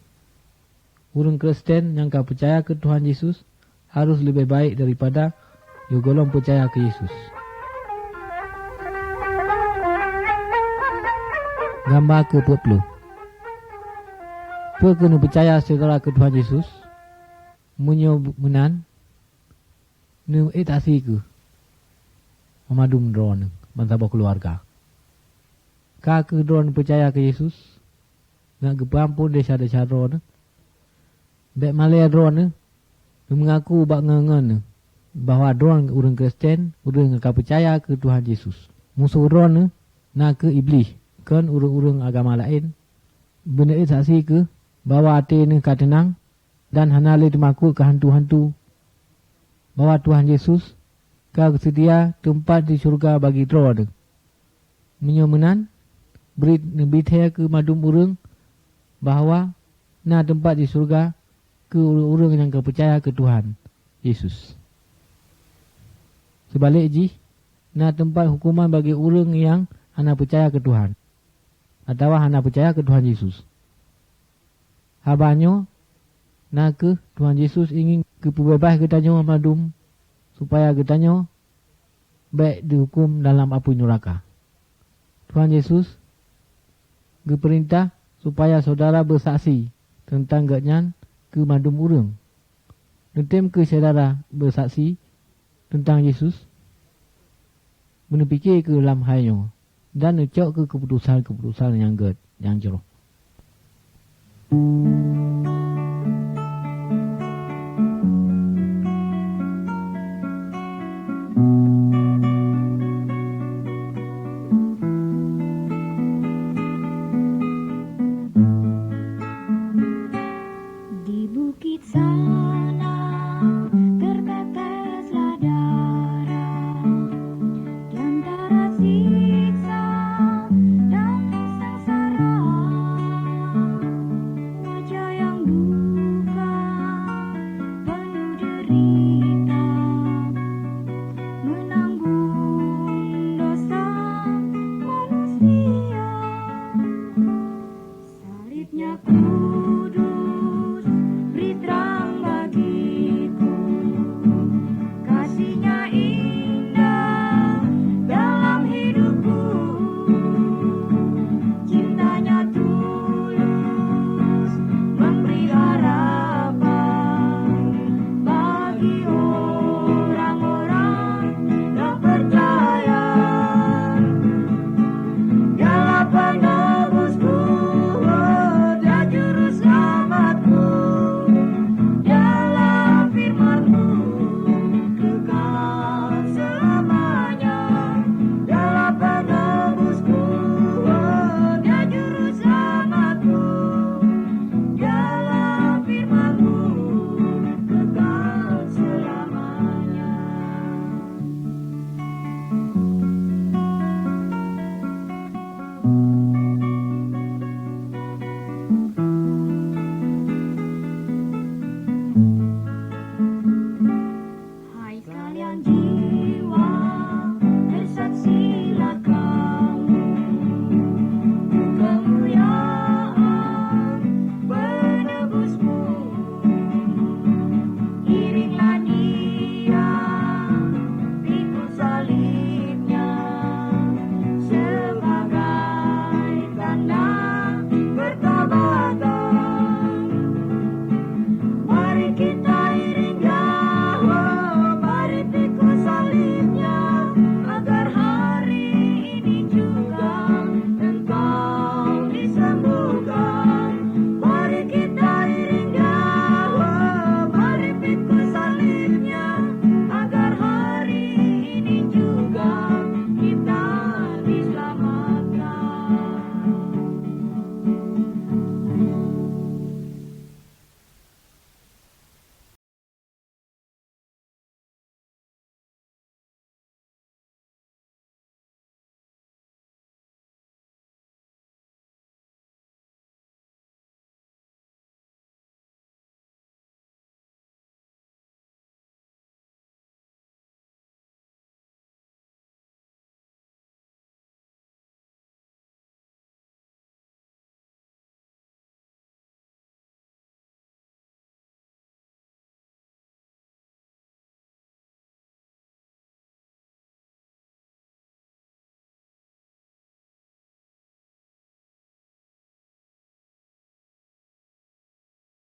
Urang Kristen yang kau percaya ke Tuhan Yesus harus lebih baik daripada yang golong percaya ke Yesus. Gambar ke-40. Apa kena percaya saudara ke Tuhan Yesus munyo menan nu etasi ke memadum drone mansabah keluarga. Ka ke drone percaya ke Yesus nak kepampun desa-desa drone. Bek malaya drone mengaku bak ngengen bahawa drone urang Kristen urang ka percaya ke Tuhan Yesus. Musuh drone nak ke iblis kan urang-urang agama lain. Benda saksi ke bawa hati ni katenang dan hanale dimakut ke hantu-hantu. Bahawa Tuhan Yesus kau sedia tempat di syurga bagi draw ada. Menyomenan beri nebithaya ke madum urang bahawa na tempat di syurga ke urang yang kau percaya ke Tuhan Yesus. Sebalik ji, na tempat hukuman bagi urang yang hana percaya ke Tuhan atau hana percaya ke Tuhan Yesus. Habanyo na ke Tuhan Yesus ingin ke pebebas ketanyo madum supaya ketanyo baik dihukum dalam api neraka. Tuhan Yesus geperintah supaya saudara bersaksi tentang ganyan ke madum urang. Nentem ke saudara bersaksi tentang Yesus, menepikir ke dalam hayo dan ucap ke keputusan-keputusan yang jero.